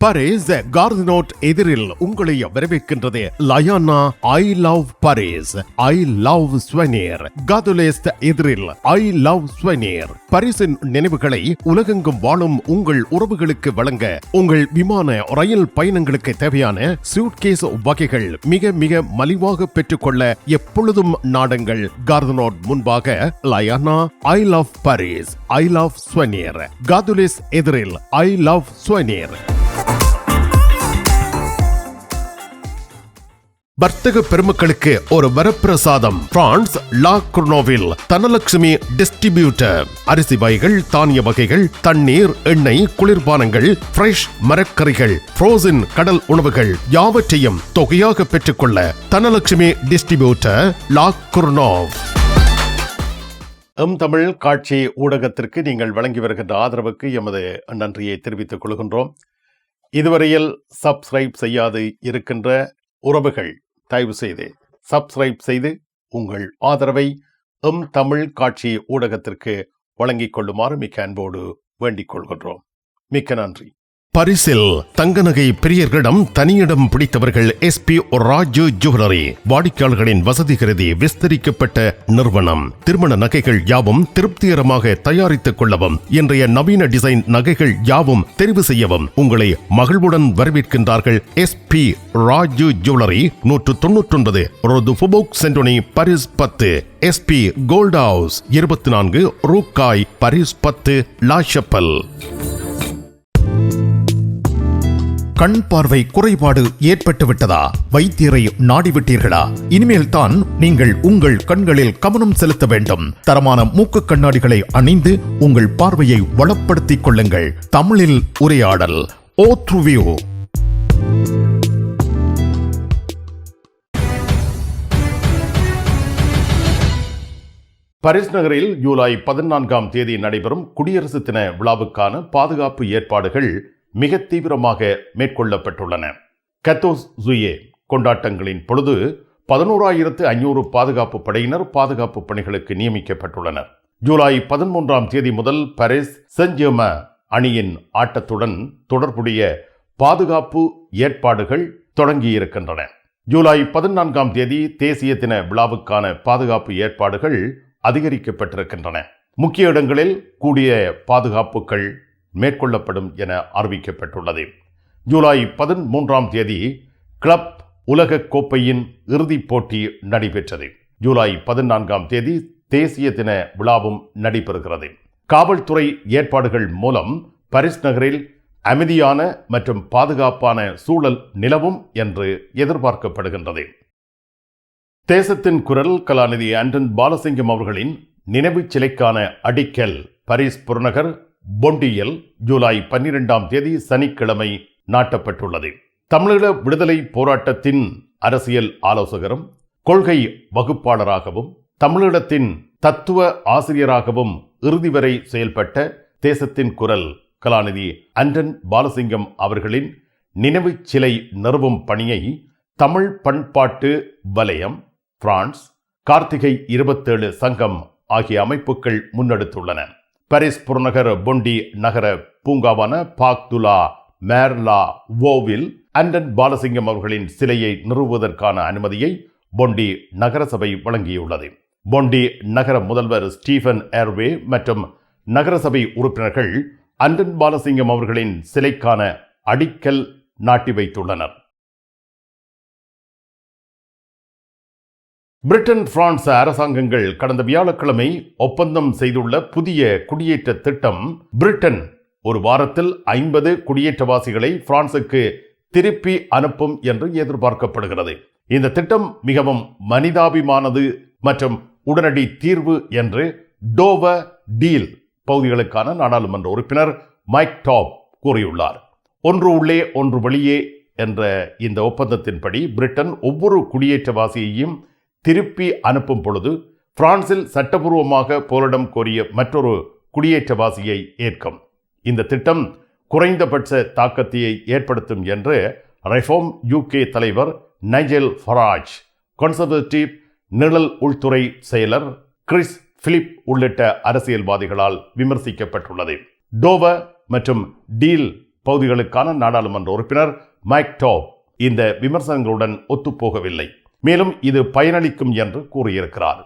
Paris Gare du Nord எதிரில் உங்களை வரவேற்கின்றது லயானா I love Paris, I love souvenir. Gare de l'Est எதிரில் ஐ லவ் ஸ்வெனிர். பரிசின் நினைவுகளை உலகெங்கும் வாழும் உங்கள் உறவுகளுக்கு வழங்க உங்கள் விமான ரயில் பயணங்களுக்கு தேவையான சூட்கேஸ் வகைகள் மிக மிக மலிவாக பெற்றுக்கொள்ள எப்பொழுதும் நாடுங்கள் கார்தினோட் முன்பாக லயானா I love Paris, I love souvenir. Gare de l'Est எதிரில் ஐ லவ் ஸ்வெனிர். வர்த்தக பெருமக்களுக்கு ஒரு வரப்பிரசாதம். பிரான்ஸ் லா குர்னோவில் தனலட்சுமி டிஸ்ட்ரிபியூட்டர். அரிசி வகைகள், தானிய வகைகள், தண்ணீர், எண்ணெய், குளிர்பானங்கள், ஃப்ரெஷ் மரக்கறிகள், ஃப்ரோசன் கடல் உணவுகள் யாவற்றையும் தொகையாக பெற்றுக்கொள்ள தனலட்சுமி டிஸ்ட்ரிபியூட்டர் லா குர்னோவ். தமிழ் காட்சி ஊடகத்திற்கு நீங்கள் வழங்கி வருகின்ற ஆதரவுக்கு எமது நன்றியை தெரிவித்துக் கொள்கின்றோம். இதுவரையில் சப்ஸ்கிரைப் செய்யாது இருக்கின்ற உறவுகள் தயவு செய்து சப்ஸ்கிரைப் செய்து உங்கள் ஆதரவை தமிழ் காட்சி ஊடகத்திற்கு வழங்கிக் கொள்ளுமாறு மிக்க அன்போடு வேண்டிக் கொள்கின்றோம். மிக்க நன்றி. பரிசில் தங்க நகை பிரியர்களிடம் தனியிடம் பிடித்தவர்கள் SP ராஜு ஜுவல்லரி. வாடிக்கையாளர்களின் வசதி கருதி விஸ்தரிக்கப்பட்ட நிறுவனம். திருமண நகைகள் யாவும் திருப்திகரமாக தயாரித்துக் கொள்ளவும், இன்றைய நவீன டிசைன் நகைகள் யாவும் தெரிவு செய்யவும் உங்களை மகிழ்வுடன் வரவேற்கின்றார்கள் SP Raju jewellery. 199 Rue du Faubourg Saint Denis, Paris 10. SP gold house 24 Rue Cail, Paris 10 La Chapelle. கண் பார்வை குறைபாடு ஏற்பட்டு விட்டதா? வைத்தியரை நாடிவிட்டீர்களா? இனிமேல் தான் நீங்கள் உங்கள் கண்களில் கவனம் செலுத்த வேண்டும். தரமான மூக்கு கண்ணாடிகளை அணிந்து உங்கள் பார்வையை வளப்படுத்திக் கொள்ளுங்கள். தமிழில் உரையாடல் ஓத்ருவியூ. பாரிஸ் நகரில் ஜூலை 14ஆம் தேதி நடைபெறும் குடியரசு தின விழாவுக்கான பாதுகாப்பு ஏற்பாடுகள் மிக தீவிரமாக மேற்கொள்ளப்பட்டுள்ளன. 14 ஜூயே கொண்டாட்டங்களின் பொழுது 11,500 பாதுகாப்பு படையினர் பாதுகாப்பு பணிகளுக்கு நியமிக்கப்பட்டுள்ளனர். ஜூலை 13ஆம் தேதி முதல் பாரிஸ் சென்ட்-ஜெர்ம அணியின் ஆட்டத்துடன் தொடர்புடைய பாதுகாப்பு ஏற்பாடுகள் தொடங்கியிருக்கின்றன. ஜூலை 14ஆம் தேதி தேசிய தின விழாவுக்கான பாதுகாப்பு ஏற்பாடுகள் அதிகரிக்கப்பட்டிருக்கின்றன. முக்கிய இடங்களில் கூடிய பாதுகாப்புகள் மேற்கொள்ளப்படும் என அறிவிக்கப்பட்டுள்ளது. ஜூலை 13ஆம் தேதி கிளப் உலக கோப்பையின் இறுதிப் போட்டி நடைபெற்றது. ஜூலை 14ஆம் தேதி தேசிய தின விழாவும் நடைபெறுகிறது. காவல்துறை ஏற்பாடுகள் மூலம் பாரிஸ் நகரில் அமைதியான மற்றும் பாதுகாப்பான சூழல் நிலவும் என்று எதிர்பார்க்கப்படுகின்றது. தேசத்தின் குரல் கலாநிதி ஆண்டன் பாலசிங்கம் அவர்களின் நினைவு சிலைக்கான அடிக்கல் பாரிஸ் புறநகர் பொண்டியில் ஜூலை 12ஆம் தேதி சனிக்கிழமை நாட்டப்பட்டுள்ளது. தமிழீழ விடுதலை போராட்டத்தின் அரசியல் ஆலோசகரும் கொள்கை வகுப்பாளராகவும் தமிழீழத்தின் தத்துவ ஆசிரியராகவும் இறுதி வரை செயல்பட்ட தேசத்தின் குரல் கலாநிதி ஆண்டன் பாலசிங்கம் அவர்களின் நினைவு சிலை நிறுவும் பணியை தமிழ் பண்பாட்டு வலயம், பிரான்ஸ், கார்த்திகை 27 சங்கம் ஆகிய அமைப்புகள் முன்னெடுத்துள்ளன. பாரிஸ் புறநகர் பொண்டி நகர பூங்காவான பார்க் டு லா மேர்லா வோவில் ஆண்டன் பாலசிங்கம் அவர்களின் சிலையை நிறுவுவதற்கான அனுமதியை பொண்டி நகரசபை வழங்கியுள்ளது. பொண்டி நகர முதல்வர் ஸ்டீஃபன் ஏர்வே மற்றும் நகரசபை உறுப்பினர்கள் ஆண்டன் பாலசிங்கம் அவர்களின் சிலைக்கான அடிக்கல் நாட்டி வைத்துள்ளனர். பிரிட்டன், பிரான்ஸ் அரசாங்கங்கள் கடந்த வியாழக்கிழமை ஒப்பந்தம் செய்துள்ள புதிய குடியேற்ற திட்டம் பிரிட்டன் ஒரு வாரத்தில் 50 குடியேற்றவாசிகளை பிரான்சுக்கு திருப்பி அனுப்பும் என்று எதிர்பார்க்கப்படுகிறது. இந்த திட்டம் மிகவும் மனிதாபிமானது மற்றும் உடனடி தீர்வு என்று டோவர் டீல் பகுதிகளுக்கான நாடாளுமன்ற உறுப்பினர் மைக் டாப் கூறியுள்ளார். ஒன்று உள்ளே ஒன்று வெளியே என்ற இந்த ஒப்பந்தத்தின்படி பிரிட்டன் ஒவ்வொரு குடியேற்றவாசியையும் திருப்பி அனுப்பும் பொழுது பிரான்சில் சட்டபூர்வமாக போரிடம் கோரிய மற்றொரு குடியேற்றவாசியை ஏற்கும். இந்த திட்டம் குறைந்தபட்ச தாக்கத்தை ஏற்படுத்தும் என்று ரெஃபார்ம் UK தலைவர் நைஜல் ஃபராஜ், கன்சர்வேட்டிவ் நிழல் உள்துறை செயலர் கிறிஸ் பிலிப் உள்ளிட்ட அரசியல்வாதிகளால் விமர்சிக்கப்பட்டுள்ளது. டோவர் மற்றும் டீல் பகுதிகளுக்கான நாடாளுமன்ற உறுப்பினர் மைக் டாப் இந்த விமர்சனங்களுடன் ஒத்துப்போகவில்லை. மேலும் இது பயனளிக்கும் என்று கூறியிருக்கிறார்.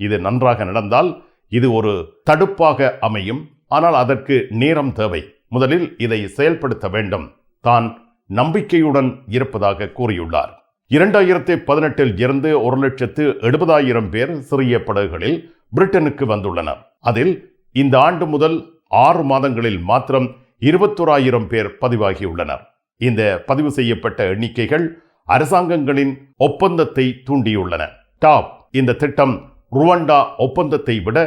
இது நன்றாக நடந்தால் இது ஒரு தடுப்பாக அமையும். ஆனால் அதற்கு நேரம் தேவை. முதலில் இதை செயல்படுத்த வேண்டும். தான் நம்பிக்கையுடன் இருப்பதாக கூறியுள்ளார். 2018 இருந்து 1,70,000 பேர் சிறிய படகுகளில் பிரிட்டனுக்கு வந்துள்ளனர். அதில் இந்த ஆண்டு முதல் 6 மாதங்களில் மாத்திரம் 21,000 பேர் பதிவாகியுள்ளனர். இந்த பதிவு செய்யப்பட்ட எண்ணிக்கைகள் அரசாங்கங்களின் ஒப்பந்தத்தை தூண்டியுள்ளன. டாப் இந்த திட்டம் ருவண்டா ஒப்பந்தத்தை விட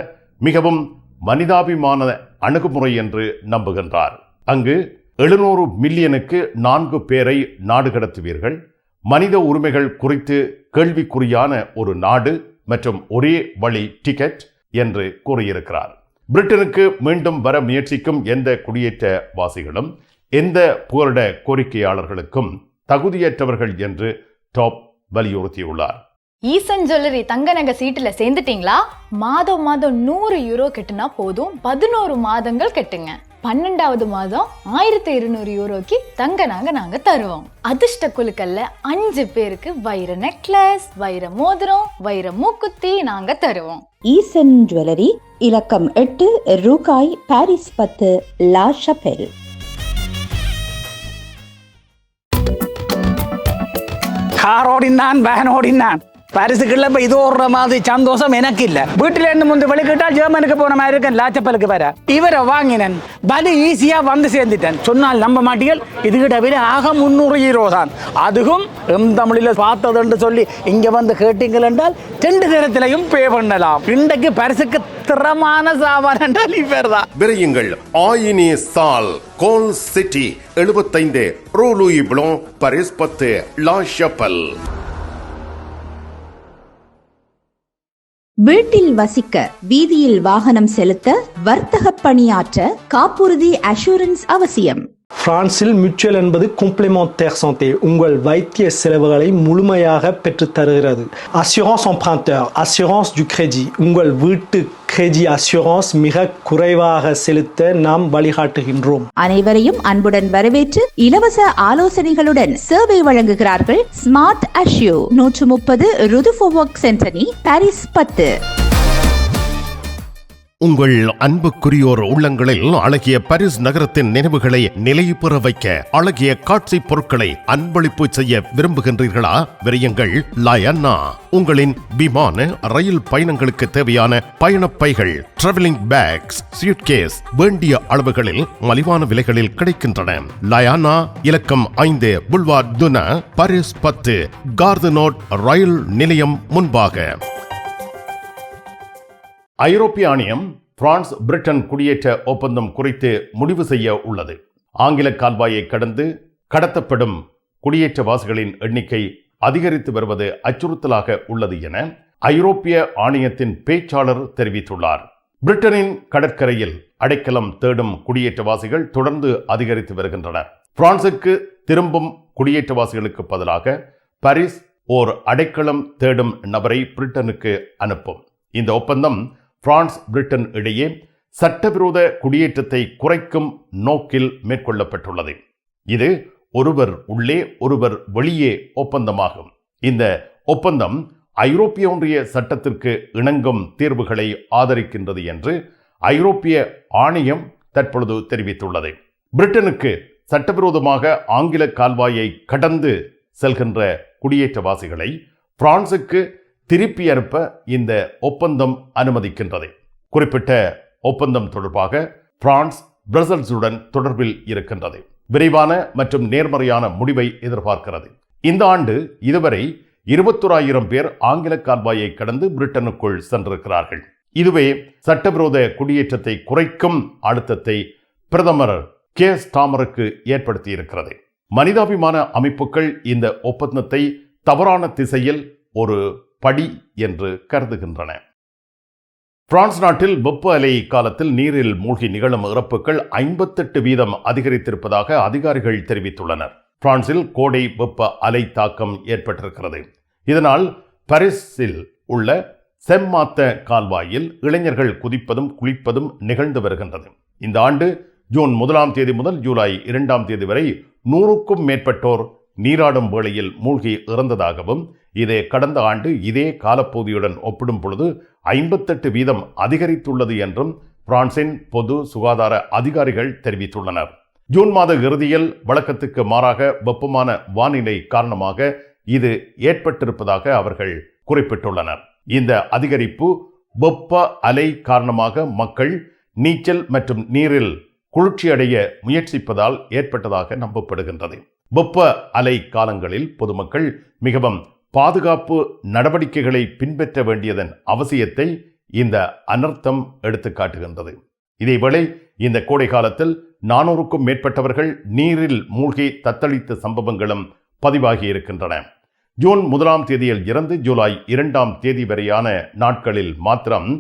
மிகவும் மனிதாபிமான அணுகுமுறை என்று நம்புகின்றார். அங்கு 700 மில்லியனுக்கு 4 பேரை நாடு கடத்துவீர்கள், மனித உரிமைகள் குறித்து கேள்விக்குறியான ஒரு நாடு மற்றும் ஒரே வழி டிக்கெட் என்று கூறியிருக்கிறார். பிரிட்டனுக்கு மீண்டும் வர முயற்சிக்கும் எந்த குடியேற்றவாசிகளும் எந்த புகலிட கோரிக்கையாளர்களுக்கும் தகுதியற்றவர்கள் என்று டாப் வலியுறுத்தியுள்ளார். ஈசன் ஜுவல்லரி தங்க நகை சீட்டுல சேர்ந்துட்டீங்களா? மாதம் 100 யூரோ கட்டுனா போதும். 11 மாதங்கள் கட்டுங்க. 12வது மாதம் 1200 யூரோக்கு தங்க நகை நாங்க தருவோம். அதிர்ஷ்ட குழுக்கள்ல 5 பேருக்கு வைர நெக்லஸ், வைர மோதிரம், வைர மூக்குத்தி நாங்க தருவோம். ஈசன் ஜுவல்லரி, இலக்கம் 8, ரூகாய், பாரிஸ் 10, லா ஷபெல். கார் ஓடினான், வேன் ஓடினான். பாரிஸுக்குள்ள இப்போ இது ஓடுற மாதிரி சந்தோஷம் எனக்கு இல்லை. வீட்டில இருந்து முந்து வெளிக்கிட்டால் ஜெர்மனுக்கு போன மாதிரி இருக்கேன். லாச்சப்பலுக்கு வர இவரை வாங்கினேன். பலி ஈஸியா வந்து சேர்ந்துட்டேன். சொன்னால் நம்ப மாட்டீர்கள், இதுகிட்ட விட ஆக 300 யூரோ தான். அதுவும் தமிழில் பார்த்ததுன்னு சொல்லி இங்க வந்து கேட்டீங்கள் என்றால் 2 நேரத்திலையும் பே பண்ணலாம். இன்றைக்கு பரிசுக்கு திறமான சாமான் என்றால் இவர் தான். விரையுங்கள். ஆயினி சால் கோல் சிட்டி 75 ரூ லூயி ப்ளோ, பாரிஸ் 10, லா ஷப்பல். வீட்டில் வசிக்க, வீதியில் வாகனம் செலுத்த, வர்த்தக பணியாற்ற காப்புறுதி அஷூரன்ஸ் அவசியம். பிரான்சில் மியூச்சுவல் என்பது காம்ப்ளிமெண்டாire santé, உங்கள் வைத்திய செலவுகளை முழுமையாக பெற்று தருகிறது. Assurance emprunteur, assurance du crédit, உங்கள் வீட்டு கிரெடி அஷூரன்ஸ் மிக குறைவாக செலுத்த நாம் வழிகாட்டுகின்றோம். அனைவரையும் அன்புடன் வரவேற்று இலவச ஆலோசனைகளுடன் சேவை வழங்குகிறார்கள் ஸ்மார்ட் அஷ்யூ, 130 ருதுஃபோவர்க் சென்டனி, பாரிஸ் 10. உங்கள் அன்புக்குரியோர் உள்ளங்களில் அழகிய பாரிஸ் நகரத்தின் நினைவுகளை நிலைபெற வைக்க அழகிய காட்சி பொருட்களை அன்பளிப்பு செய்ய விரும்புகின்றீர்களா? விரையுங்கள். லயன்னா உங்களின் விமான ரயில் பயணங்களுக்கு தேவையான பயணப்பைகள், டிராவலிங் பேக்ஸ், சூட்கேஸ் வேண்டிய அளவுகளில் மலிவான விலைகளில் கிடைக்கின்றன. லயானா, இலக்கம் 5, புல்வார்ட் துனா, பாரிஸ் 10, கார்தனோட் ரயில் நிலையம் முன்பாக. ஐரோப்பிய ஆணையம் பிரான்ஸ் பிரிட்டன் குடியேற்ற ஒப்பந்தம் குறித்து முடிவு செய்ய உள்ளது. ஆங்கில கால்வாயை கடந்து கடத்தப்படும் குடியேற்றவாசிகளின் எண்ணிக்கை அதிகரித்து வருவது அச்சுறுத்தலாக உள்ளது என ஐரோப்பிய ஆணையத்தின் பேச்சாளர் தெரிவித்துள்ளார். பிரிட்டனின் கடற்கரையில் அடைக்கலம் தேடும் குடியேற்றவாசிகள் தொடர்ந்து அதிகரித்து வருகின்றனர். பிரான்சுக்கு திரும்பும் குடியேற்றவாசிகளுக்கு பதிலாக பாரிஸ் ஓர் அடைக்கலம் தேடும் நபரை பிரிட்டனுக்கு அனுப்பும். இந்த ஒப்பந்தம் பிரான்ஸ் பிரிட்டன் இடையே சட்டவிரோத குடியேற்றத்தை குறைக்கும் நோக்கில் மேற்கொள்ளப்பட்டுள்ளது. இது ஒருவர் உள்ளே ஒருவர் வெளியே ஒப்பந்தமாகும். இந்த ஒப்பந்தம் ஐரோப்பிய ஒன்றிய சட்டத்திற்கு இணங்கும் தீர்வுகளை ஆதரிக்கின்றது என்று ஐரோப்பிய ஆணையம் தற்பொழுது தெரிவித்துள்ளது. பிரிட்டனுக்கு சட்டவிரோதமாக ஆங்கில கால்வாயை கடந்து செல்கின்ற குடியேற்றவாசிகளை பிரான்சுக்கு திருப்பி அனுப்ப இந்த ஒப்பந்தம் அனுமதிக்கின்றது. குறிப்பிட்ட ஒப்பந்தம் தொடர்பாக பிரான்ஸ் பிரசல்ஸுடன் தொடர்பில் இருக்கின்றது. விரைவான மற்றும் நேர்மறையான முடிவை எதிர்பார்க்கிறது. இந்த ஆண்டு இதுவரை 21,000 பேர் ஆங்கில கால்வாயை கடந்து பிரிட்டனுக்குள் சென்றிருக்கிறார்கள். இதுவே சட்டவிரோத குடியேற்றத்தை குறைக்கும் அழுத்தத்தை பிரதமர் கீர் ஸ்டார்மருக்கு ஏற்படுத்தி இருக்கிறது. மனிதாபிமான அமைப்புகள் இந்த ஒப்பந்தத்தை தவறான திசையில் ஒரு படி என்று கருதுகின்றன. பிரான்ஸ் நாட்டில் வெப்ப அலை காலத்தில் நீரில் மூழ்கி நிகழும் இறப்புகள் 58% அதிகரித்திருப்பதாக அதிகாரிகள் தெரிவித்துள்ளனர். பிரான்சில் கோடை வெப்ப அலை தாக்கம் ஏற்பட்டிருக்கிறது. இதனால் பாரிஸில் உள்ள செம்மாத்த கால்வாயில் இளைஞர்கள் குதிப்பதும் குளிப்பதும் நிகழ்ந்து வருகின்றது. இந்த ஆண்டு ஜூன் 1ஆம் தேதி முதல் ஜூலை 2ஆம் தேதி வரை 100க்கும் மேற்பட்டோர் நீராடும் வேளையில் மூழ்கி இறந்ததாகவும் இது கடந்த ஆண்டு இதே காலப்பகுதியுடன் ஒப்பிடும் பொழுது 58% அதிகரித்துள்ளது என்றும் பிரான்சின் பொது சுகாதார அதிகாரிகள் தெரிவித்துள்ளனர். ஜூன் மாத இறுதியில் வழக்கத்துக்கு மாறாக வெப்பமான வானிலை காரணமாக இது ஏற்பட்டிருப்பதாக அவர்கள் குறிப்பிட்டுள்ளனர். இந்த அதிகரிப்பு வெப்ப அலை காரணமாக மக்கள் நீச்சல் மற்றும் நீரில் குளிர்ச்சியடைய முயற்சிப்பதால் ஏற்பட்டதாக நம்பப்படுகின்றது. வெப்ப அலை காலங்களில் பொதுமக்கள் மிகவும் பாதுகாப்பு நடவடிக்கைகளை பின்பற்ற வேண்டியதன் அவசியத்தை இந்த அனர்த்தம் எடுத்து காட்டுகின்றது. இதேவேளை இந்த கோடை காலத்தில் 400க்கும் மேற்பட்டவர்கள் நீரில் மூழ்கி தத்தளித்த சம்பவங்களும் பதிவாகி இருக்கின்றன. ஜூன் 1ஆம் தேதியில் இருந்து ஜூலை 2ஆம் தேதி வரையான நாட்களில் மாத்திரம்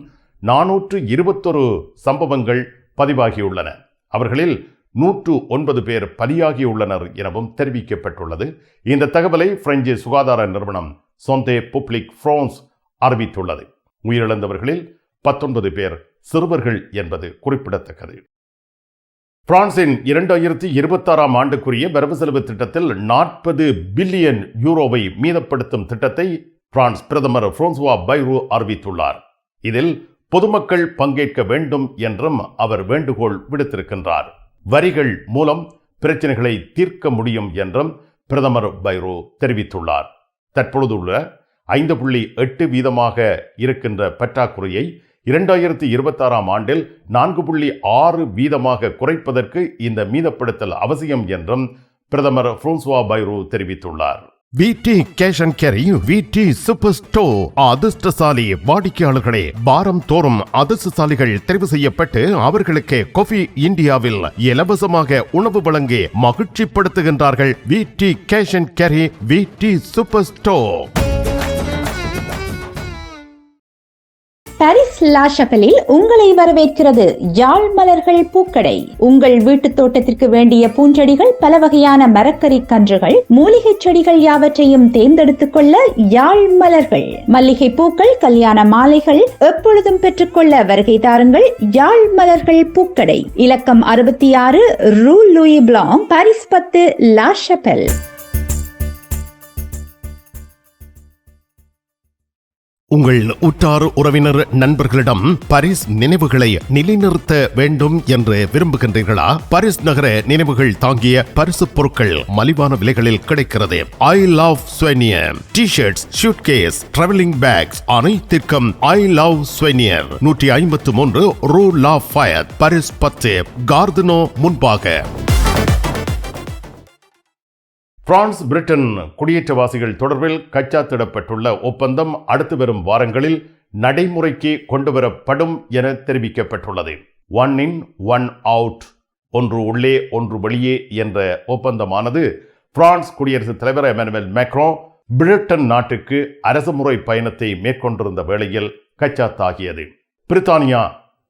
421 சம்பவங்கள் பதிவாகியுள்ளன. அவர்களில் 109 பேர் பலியாகியுள்ளனர் எனவும் தெரிவிக்கப்பட்டுள்ளது. இந்த தகவலை பிரெஞ்சு சுகாதார நிறுவனம் சாந்தே பப்ளிக் பிரான்ஸ் அறிவித்துள்ளது. உயிரிழந்தவர்களில் 19 பேர் சிறுவர்கள் என்பது குறிப்பிடத்தக்கது. பிரான்சின் 2026ஆம் ஆண்டுக்குரிய வரவு செலவு திட்டத்தில் 40 பில்லியன் யூரோவை மீதப்படுத்தும் திட்டத்தை பிரான்ஸ் பிரதமர் பிரான்சுவா பைரோ அறிவித்துள்ளார். இதில் பொதுமக்கள் பங்கேற்க வேண்டும் என்றும் அவர் வேண்டுகோள் விடுத்திருக்கின்றார். வரிகள் மூலம் பிரச்சனைகளை தீர்க்க முடியும் என்றும் பிரதமர் பைரோ தெரிவித்துள்ளார். தற்பொழுதுள்ள 5.8% இருக்கின்ற பற்றாக்குறையை 2026ஆம் ஆண்டில் 4.6% குறைப்பதற்கு இந்த மீதப்படுத்தல் அவசியம் என்றும் பிரதமர் பிரான்சுவா பைரோ தெரிவித்துள்ளார். VT cash and carry VT super store அதிர்ஷ்டசாலி வாடிக்கையாளர்களே, வாரம் தோறும் அதிர்ஷ்டசாலிகள் தெரிவு செய்யப்பட்டு அவர்களுக்கு காஃபி இந்தியாவில் இலவசமாக உணவு வழங்கி மகிழ்ச்சிப்படுத்துகின்றார்கள். VT cash and carry VT super store. Paris La ஷபெலில் உங்களை வரவேற்கிறது யாழ் மலர்கள் பூக்கடை. உங்கள் வீட்டு தோட்டத்திற்கு வேண்டிய பூஞ்செடிகள், பல வகையான மரக்கறி கன்றுகள், மூலிகை செடிகள் யாவற்றையும் தேர்ந்தெடுத்துக் கொள்ள யாழ் மலர்கள். மல்லிகை பூக்கள், கல்யாண மாலைகள் எப்பொழுதும் பெற்றுக்கொள்ள வருகை தாருங்கள் யாழ் மலர்கள் பூக்கடை. இலக்கம் 66 Rue Louis Blanc, Paris 10, La Chapelle. உங்கள் உற்றார் உறவினர் நண்பர்களிடம் பாரிஸ் நினைவுகளை நிலைநிறுத்த வேண்டும் என்று விரும்புகின்றீர்களா? பாரிஸ் நகர நினைவுகள் தாங்கிய பரிசு பொருட்கள் மலிவான விலைகளில் கிடைக்கிறது. I love souvenir T-shirts, suitcase, travelling packs அனைத்திற்கும் ஐ லவ் ஸ்வெனியர். 153 ரூ லா ஃபயத், பாரிஸ் 10, கார்தனோ முன்பாக. பிரான்ஸ் பிரிட்டன் குடியேற்றவாசிகள் தொடர்பில் கைச்சாத்திடப்பட்டுள்ள ஒப்பந்தம் அடுத்து வரும் வாரங்களில் நடைமுறைக்கு கொண்டுவரப்படும் என தெரிவிக்கப்பட்டுள்ளது. 1 in 1 out, ஒன்று உள்ளே ஒன்று வெளியே என்ற ஒப்பந்தமானது பிரான்ஸ் குடியரசுத் தலைவர் எமனுவேல் மேக்ரோ பிரிட்டன் நாட்டுக்கு அரசுமுறை பயணத்தை மேற்கொண்டிருந்த வேளையில் கைச்சாத்தாகியது. பிரித்தானியா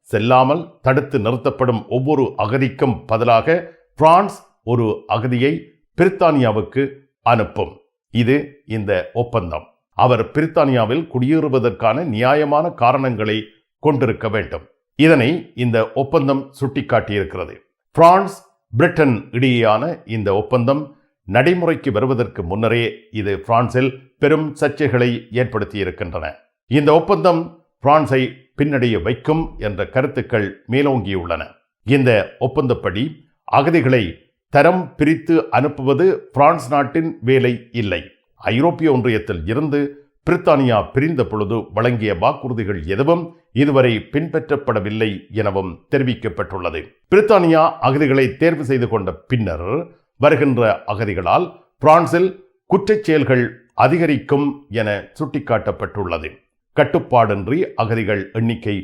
செல்லாமல் தடுத்து நிறுத்தப்படும் ஒவ்வொரு அகதிக்கும் பதிலாக பிரான்ஸ் ஒரு அகதியை பிரித்தானியாவுக்கு அனுப்பும். இது இந்த ஒப்பந்தம். அவர் பிரித்தானியாவில் குடியேறுவதற்கான நியாயமான காரணங்களை கொண்டிருக்க வேண்டும். இதனை இந்த ஒப்பந்தம் சுட்டிக்காட்டியிருக்கிறது. பிரான்ஸ் பிரிட்டன் இடையேயான இந்த ஒப்பந்தம் நடைமுறைக்கு வருவதற்கு முன்னரே இது பிரான்சில் பெரும் சர்ச்சைகளை ஏற்படுத்தியிருக்கின்றன. இந்த ஒப்பந்தம் பிரான்சை பின்னடைய வைக்கும் என்ற கருத்துக்கள் மேலோங்கியுள்ளன. இந்த ஒப்பந்தப்படி அகதிகளை தரம் பிரித்து அனுப்புவது பிரான்ஸ் நாட்டின் வேலை இல்லை. ஐரோப்பிய ஒன்றியத்தில் இருந்து பிரித்தானியா பிரிந்த பொழுது வழங்கிய வாக்குறுதிகள் எதுவும் இதுவரை பின்பற்றப்படவில்லை எனவும் தெரிவிக்கப்பட்டுள்ளது. பிரித்தானியா அகதிகளை தேர்வு செய்து கொண்ட பின்னர் வருகின்ற அகதிகளால் பிரான்சில் குற்றச் செயல்கள் அதிகரிக்கும் என சுட்டிக்காட்டப்பட்டுள்ளது. கட்டுப்பாடின்றி அகதிகள் எண்ணிக்கை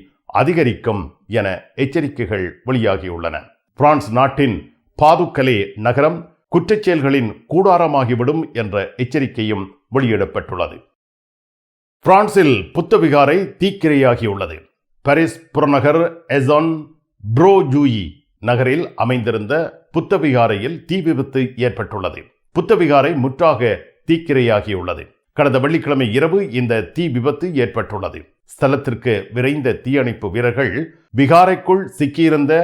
அதிகரிக்கும் என எச்சரிக்கைகள் வெளியாகியுள்ளன. பிரான்ஸ் நாட்டின் பாதுக்கலே நகரம் குற்றச் செயல்களின் கூடாரமாகிவிடும் என்ற எச்சரிக்கையும் வெளியிடப்பட்டுள்ளது. பிரான்சில் புத்தவிகாரை தீக்கிரையாகியுள்ளது. பாரிஸ் புறநகர் எசான் ப்ரோஜூயி நகரில் அமைந்திருந்த புத்தவிகாரையில் தீ விபத்து ஏற்பட்டுள்ளது. புத்தவிகாரை முற்றாக தீக்கிரையாகியுள்ளது. கடந்த வெள்ளிக்கிழமை இரவு இந்த தீ விபத்து ஏற்பட்டுள்ளது. ஸ்தலத்திற்கு விரைந்த தீயணைப்பு வீரர்கள் விகாரைக்குள் சிக்கியிருந்த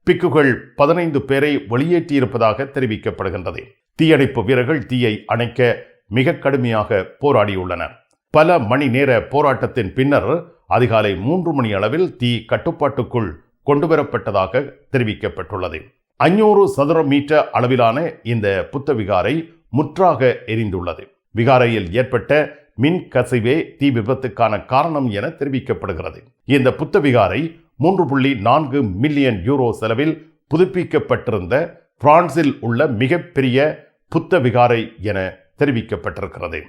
பிக்குகள் 15 பேரை வெளியேற்றியிருப்பதாக தெரிவிக்கப்படுகின்றது. தீயணைப்பு வீரர்கள் தீயை அணைக்க மிக கடுமையாக போராடியுள்ளனர். பல மணி நேர போராட்டத்தின் பின்னர் அதிகாலை 3 மணி அளவில் தீ கட்டுப்பாட்டுக்குள் கொண்டுவரப்பட்டதாக தெரிவிக்கப்பட்டுள்ளது. 500 சதுர மீட்டர் அளவிலான இந்த புத்த விகாரை முற்றாக எரிந்துள்ளது. விகாரையில் ஏற்பட்ட மின் கசிவே தீ விபத்துக்கான காரணம் என தெரிவிக்கப்படுகிறது. இந்த புத்த விகாரை 3.4 மில்லியன் யூரோ செலவில் புதுப்பிக்கப்பட்டிருந்த பிரான்சில் உள்ள மிகப்பெரிய புத்த விகாரை என தெரிவிக்கப்பட்டிருக்கிறது.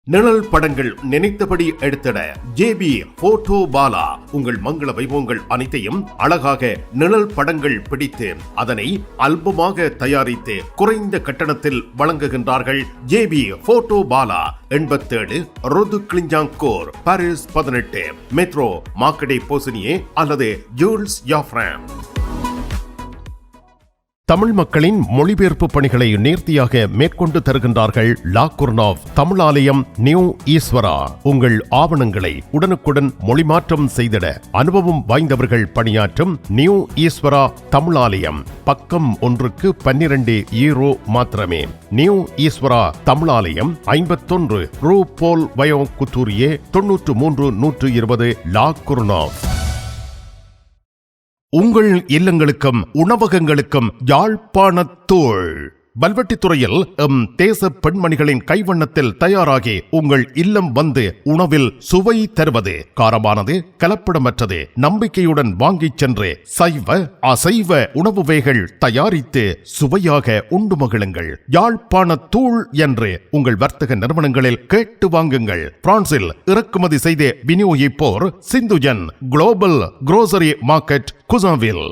நிழல் படங்கள் நினைத்தபடி எடுத்திட ஜேபி போட்டோ பாலா உங்கள் மங்கள வைபவங்கள் அனைத்தையும் அழகாக நிழல் படங்கள் பிடித்து அதனை ஆல்பமாக தயாரித்து குறைந்த கட்டணத்தில் வழங்குகின்றார்கள். JP photo Bala 87 Rue du Clignancourt, Paris 18, metro Marcadet Poissonniers அல்லது ஜூல்ஸ் யாஃப்ராம். தமிழ் மக்களின் மொழிபெயர்ப்பு பணிகளை நேர்த்தியாக மேற்கொண்டு தருகின்றார்கள் லா குர்னாவ் தமிழாலயம் நியூ ஈஸ்வரா. உங்கள் ஆவணங்களை உடனுக்குடன் மொழிமாற்றம் செய்திட அனுபவம் வாய்ந்தவர்கள் பணியாற்றும் நியூ ஈஸ்வரா தமிழாலயம். பக்கம் ஒன்றுக்கு 12 யூரோ மாத்திரமே. நியூ ஈஸ்வரா தமிழாலயம் 51 ரூ போல் வயோ குத்தூரியே 93 120 லா குர்னாவ். உங்கள் இல்லங்களுக்கும் உணவகங்களுக்கும் யாழ்ப்பாணத்தூள் வல்வெட்டித்துறையில் தேச பெண்மணிகளின் கைவண்ணத்தில் தயாராகி உங்கள் இல்லம் வந்து உணவில் சுவை தருவது. காரமானது, கலப்படமற்றது, நம்பிக்கையுடன் வாங்கிச் சென்று சைவ அசைவ உணவு வகைகள் தயாரித்து சுவையாக உண்டு மகிழுங்கள். யாழ்ப்பாணத்தூள் என்று உங்கள் வர்த்தக நிறுவனங்களில் கேட்டு வாங்குங்கள். பிரான்சில் இறக்குமதி செய்து விநியோகிப்போர் சிந்துஜன் குளோபல் குரோசரி மார்க்கெட், குசாவில்.